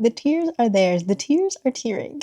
The tears are theirs. The tears are tearing.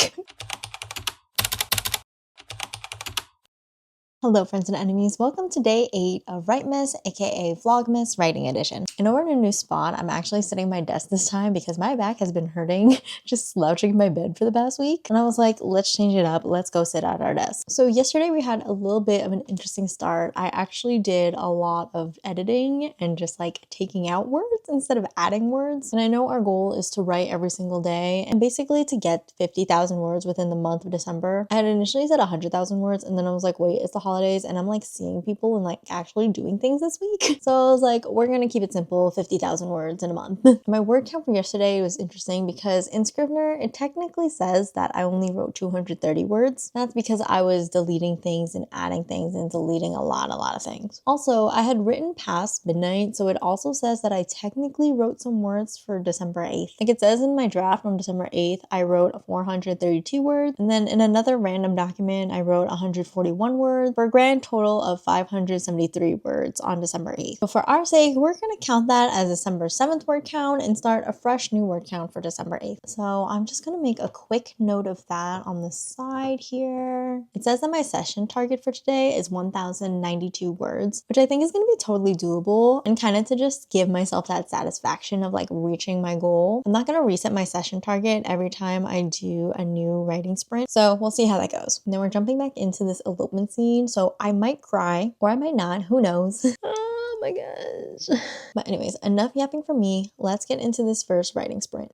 Hello friends and enemies, welcome to day 8 of Writemas, aka Vlogmas writing edition. I know we're in a new spot. I'm actually sitting at my desk this time because my back has been hurting just slouching in my bed for the past week. And I was like, let's change it up. Let's go sit at our desk. So yesterday we had a little bit of an interesting start. I actually did a lot of editing and just like taking out words instead of adding words. And I know our goal is to write every single day and basically to get 50,000 words within the month of December. I had initially said 100,000 words and then I was like, wait, it's the holidays and I'm like seeing people and like actually doing things this week. So I was like, we're gonna keep it simple, 50,000 words in a month. My word count for yesterday was interesting because in Scrivener, it technically says that I only wrote 230 words. That's because I was deleting things and adding things and deleting a lot of things. Also, I had written past midnight, so it also says that I technically wrote some words for December 8th. Like it says in my draft on December 8th, I wrote 432 words, and then in another random document, I wrote 141 words, for a grand total of 573 words on December 8th. But for our sake, we're going to count that as December 7th word count and start a fresh new word count for December 8th. So I'm just going to make a quick note of that on the side here. It says that my session target for today is 1,092 words, which I think is going to be totally doable and kind of to just give myself that satisfaction of like reaching my goal. I'm not going to reset my session target every time I do a new writing sprint. So we'll see how that goes. And then we're jumping back into this elopement scene. So I might cry or I might not, who knows? Oh my gosh. But anyways, enough yapping from me. Let's get into this first writing sprint.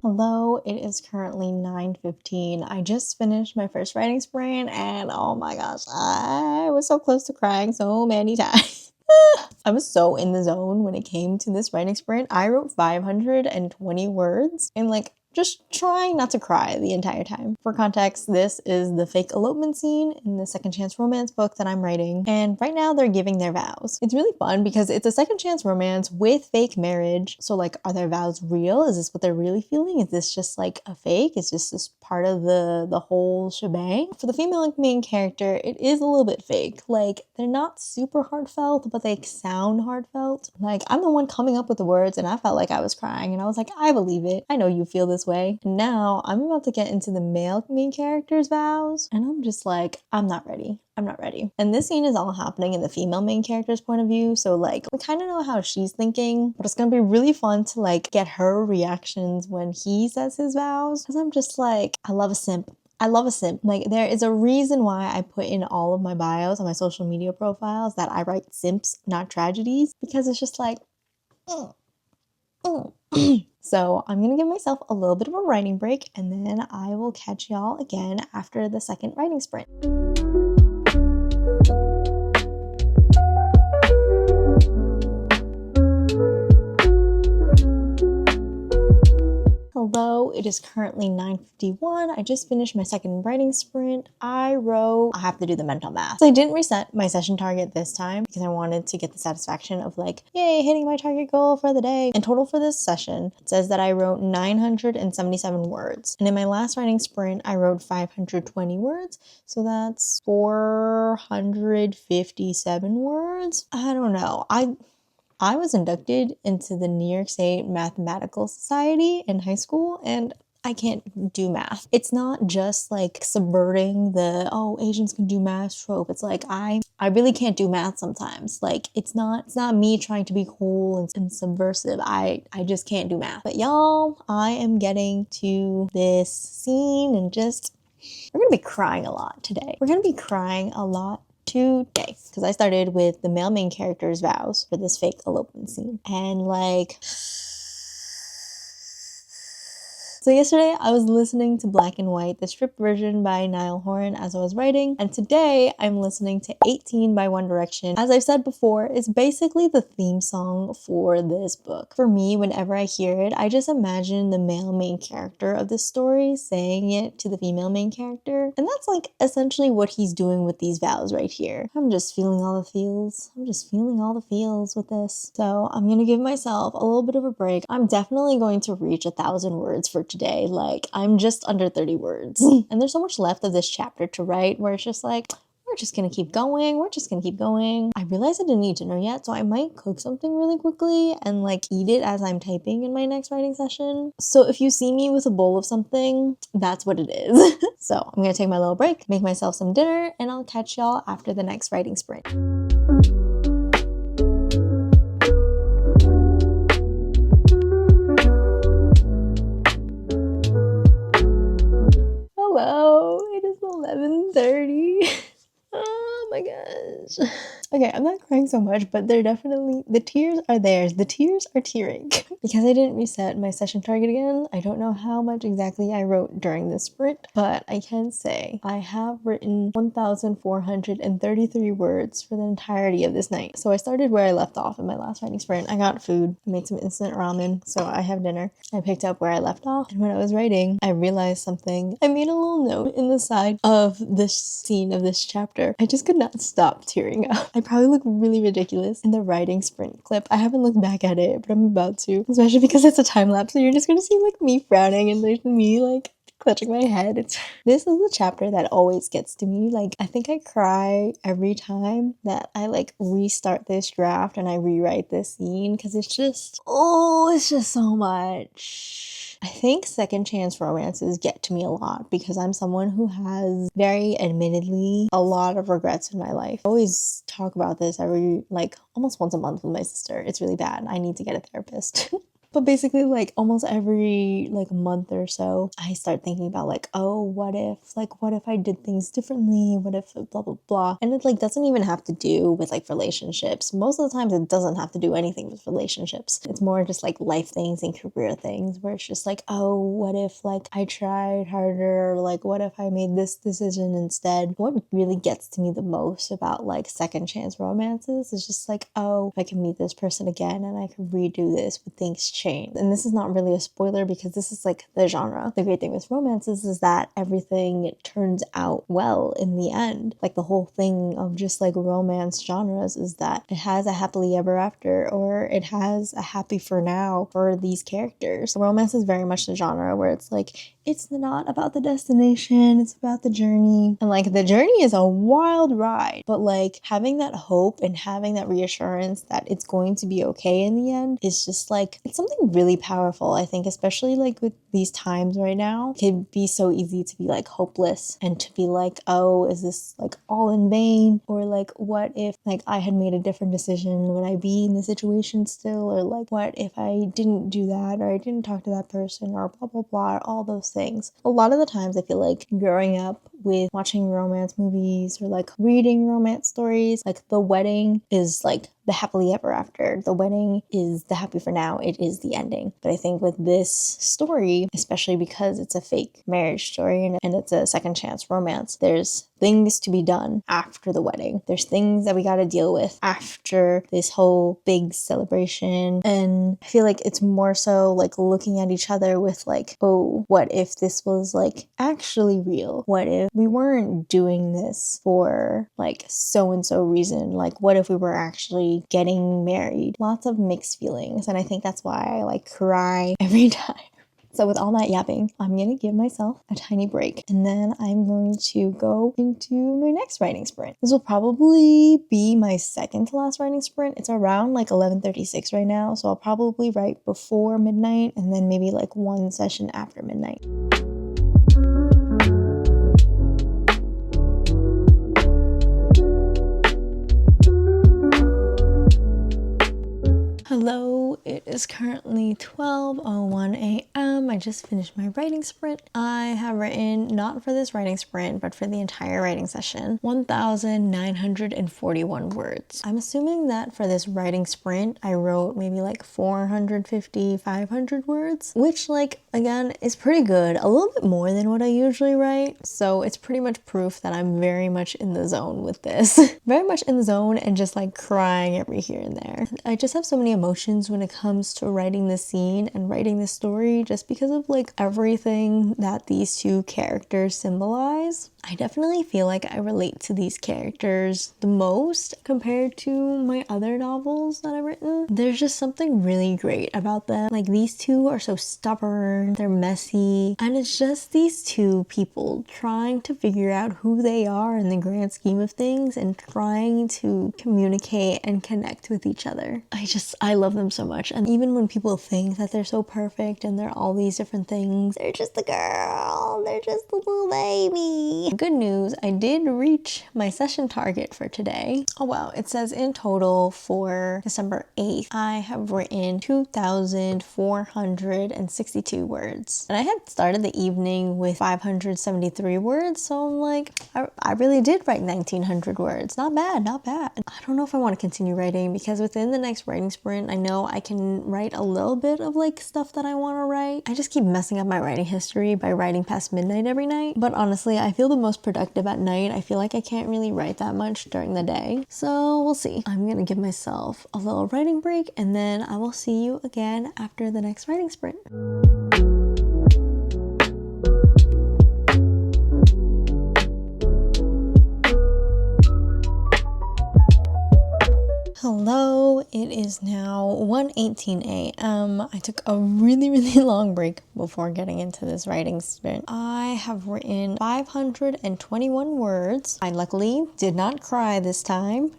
Hello, it is currently 9:15. I just finished my first writing sprint and oh my gosh, I was so close to crying so many times. I was so in the zone when it came to this writing sprint. I wrote 520 words and like just trying not to cry the entire time. For context, this is the fake elopement scene in the second chance romance book that I'm writing. And right now they're giving their vows. It's really fun because it's a second chance romance with fake marriage. So like, are their vows real? Is this what they're really feeling? Is this just like a fake? Is this part of the whole shebang? For the female main character, it is a little bit fake. Like they're not super heartfelt, but they sound heartfelt. Like I'm the one coming up with the words and I felt like I was crying and I was like, I believe it. I know you feel this way. And now I'm about to get into the male main character's vows and I'm just like, I'm not ready. I'm not ready. And this scene is all happening in the female main character's point of view. So like, we kind of know how she's thinking, but it's going to be really fun to like get her reactions when he says his vows. Cause I'm just like, I love a simp. I love a simp. Like there is a reason why I put in all of my bios on my social media profiles that I write simps, not tragedies, because it's just like, So I'm gonna give myself a little bit of a writing break and then I will catch y'all again after the second writing sprint. Hello, it is currently 9:51. I just finished my second writing sprint. I have to do the mental math. So I didn't reset my session target this time because I wanted to get the satisfaction of like, yay, hitting my target goal for the day. In total for this session, it says that I wrote 977 words. And in my last writing sprint, I wrote 520 words. So that's 457 words. I don't know. I was inducted into the New York State Mathematical Society in high school and I can't do math. It's not just like subverting the, oh, Asians can do math trope. It's like, I really can't do math sometimes. Like it's not me trying to be cool and subversive. I just can't do math. But y'all, I am getting to this scene and just, we're gonna be crying a lot today. We're gonna be crying a lot today because I started with the male main character's vows for this fake elopement scene and like so yesterday I was listening to Black and White, the stripped version by Niall Horan as I was writing, and today I'm listening to 18 by One Direction. As I've said before, it's basically the theme song for this book. For me, whenever I hear it, I just imagine the male main character of this story saying it to the female main character, and that's like essentially what he's doing with these vows right here. I'm just feeling all the feels. I'm just feeling all the feels with this. So I'm gonna give myself a little bit of a break. I'm definitely going to reach 1,000 words for today. Like I'm just under 30 words and there's so much left of this chapter to write where it's just like we're just gonna keep going. We're just gonna keep going. I realized I didn't eat dinner yet, so I might cook something really quickly and like eat it as I'm typing in my next writing session. So if you see me with a bowl of something, that's what it is. So I'm gonna take my little break, make myself some dinner, and I'll catch y'all after the next writing sprint. Hello, it is 11:30. Oh my gosh. Okay, I'm not crying so much, but they're definitely, the tears are theirs. The tears are tearing. Because I didn't reset my session target again, I don't know how much exactly I wrote during this sprint, but I can say I have written 1,433 words for the entirety of this night. So I started where I left off in my last writing sprint. I got food, I made some instant ramen, so I have dinner. I picked up where I left off, and when I was writing, I realized something. I made a little note in the side of this scene of this chapter. I just could not stop tearing up. I probably look really ridiculous in the writing sprint clip. I haven't looked back at it, but I'm about to, especially because it's a time lapse, so you're just gonna see like me frowning and there's me like clutching my head. This is the chapter that always gets to me. Like, I think I cry every time that I like restart this draft and I rewrite this scene, because it's just, oh, it's just so much. I think second chance romances get to me a lot because I'm someone who has very admittedly a lot of regrets in my life. I always talk about this every, like, almost once a month with my sister. It's really bad. I need to get a therapist. But basically, like, almost every, like, month or so, I start thinking about, like, oh, what if I did things differently? What if blah, blah, blah? And it, like, doesn't even have to do with, like, relationships. Most of the times, it doesn't have to do anything with relationships. It's more just, like, life things and career things where it's just, like, oh, what if, like, I tried harder? Or, like, what if I made this decision instead? What really gets to me the most about, like, second chance romances is just, like, oh, if I can meet this person again and I can redo this with things change. And this is not really a spoiler because this is like the genre. The great thing with romances is that everything turns out well in the end. Like the whole thing of just like romance genres is that it has a happily ever after or it has a happy for now for these characters. Romance is very much the genre where it's like, it's not about the destination, it's about the journey. And like the journey is a wild ride, but like having that hope and having that reassurance that it's going to be okay in the end is just like, it's something really powerful. I think especially like with these times right now, it can be so easy to be like hopeless and to be like, oh, is this like all in vain? Or like, what if like I had made a different decision? Would I be in the situation still? Or like, what if I didn't do that? Or I didn't talk to that person? Or blah, blah, blah, all those things. A lot of the times I feel like growing up with watching romance movies or like reading romance stories, like the wedding is like the happily ever after. The wedding is the happy for now. It is the ending. But I think with this story, especially because it's a fake marriage story and it's a second chance romance, there's things to be done after the wedding. There's things that we got to deal with after this whole big celebration. And I feel like it's more so like looking at each other with like, oh, what if this was like actually real? What if we weren't doing this for like so-and-so reason? Like, what if we were actually getting married? Lots of mixed feelings. And I think that's why I like cry every time. So with all that yapping, I'm going to give myself a tiny break and then I'm going to go into my next writing sprint. This will probably be my second to last writing sprint. It's around like 11:36 right now, so I'll probably write before midnight and then maybe like one session after midnight. Hello, it is currently 12:01 a.m. I just finished my writing sprint. I have written, not for this writing sprint, but for the entire writing session, 1,941 words. I'm assuming that for this writing sprint, I wrote maybe like 450, 500 words, which like, again, is pretty good. A little bit more than what I usually write. So it's pretty much proof that I'm very much in the zone with this. Very much in the zone and just like crying every here and there. I just have so many emotions when it comes comes to writing the scene and writing the story, just because of like everything that these two characters symbolize. I definitely feel like I relate to these characters the most compared to my other novels that I've written. There's just something really great about them. Like, these two are so stubborn, they're messy, and it's just these two people trying to figure out who they are in the grand scheme of things and trying to communicate and connect with each other. I love them so much. And even when people think that they're so perfect and they're all these different things, they're just the girl, they're just the little baby. Good news, I did reach my session target for today. Oh wow, it says in total for December 8th, I have written 2,462 words. And I had started the evening with 573 words, so I'm like, I really did write 1,900 words. Not bad, not bad. I don't know if I want to continue writing, because within the next writing sprint, I know I can write a little bit of like stuff that I want to write. I just keep messing up my writing history by writing past midnight every night. But honestly, I feel the most productive at night. I feel like I can't really write that much during the day. So we'll see. I'm gonna give myself a little writing break, and then I will see you again after the next writing sprint. Hello, it is now 1:18 a.m. I took a really long break before getting into this writing sprint. I have written 521 words. I luckily did not cry this time.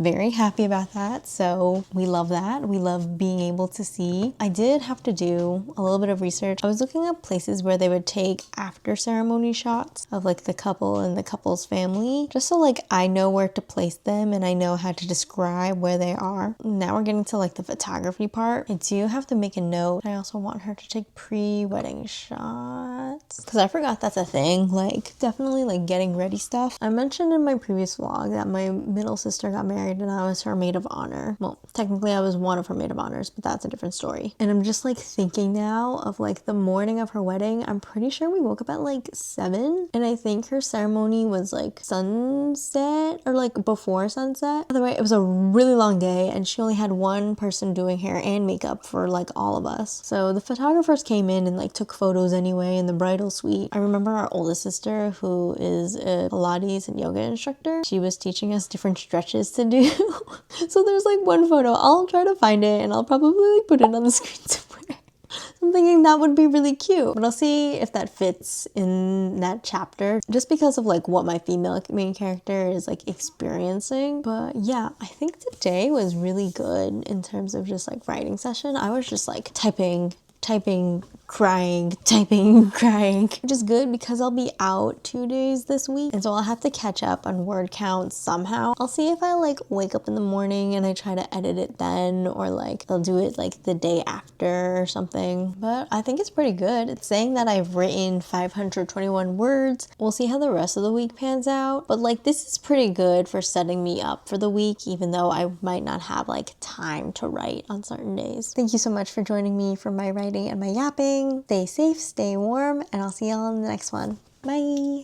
Very happy about that. So we love that. We love being able to see. I did have to do a little bit of research. I was looking up places where they would take after ceremony shots of like the couple and the couple's family, just so like I know where to place them and I know how to describe where they are. Now we're getting to like the photography part. I do have to make a note. I also want her to take pre-wedding shots, because I forgot that's a thing. Like, definitely like getting ready stuff. I mentioned in my previous vlog that my middle sister got married and I was her maid of honor. Well, technically I was one of her maid of honors, but that's a different story. And I'm just like thinking now of like the morning of her wedding. I'm pretty sure we woke up at like 7, and I think her ceremony was like sunset or like before sunset. By the way, it was a really long day, and she only had one person doing hair and makeup for like all of us. So the photographers came in and like took photos anyway in the bridal suite. I remember our oldest sister, who is a Pilates and yoga instructor, she was teaching us different stretches to do. So there's like one photo. I'll try to find it and I'll probably like put it on the screen somewhere. I'm thinking that would be really cute, but I'll see if that fits in that chapter, just because of like what my female main character is like experiencing. But yeah, I think today was really good in terms of just like writing session. I was just like typing, crying, which is good because I'll be out 2 days this week, and so I'll have to catch up on word count somehow. I'll see if I like wake up in the morning and I try to edit it then, or like I'll do it like the day after or something. But I think it's pretty good. It's saying that I've written 521 words. We'll see how the rest of the week pans out, but like this is pretty good for setting me up for the week, even though I might not have like time to write on certain days. Thank you so much for joining me for my writing and my yapping. Stay safe, stay warm, and I'll see y'all in the next one. Bye!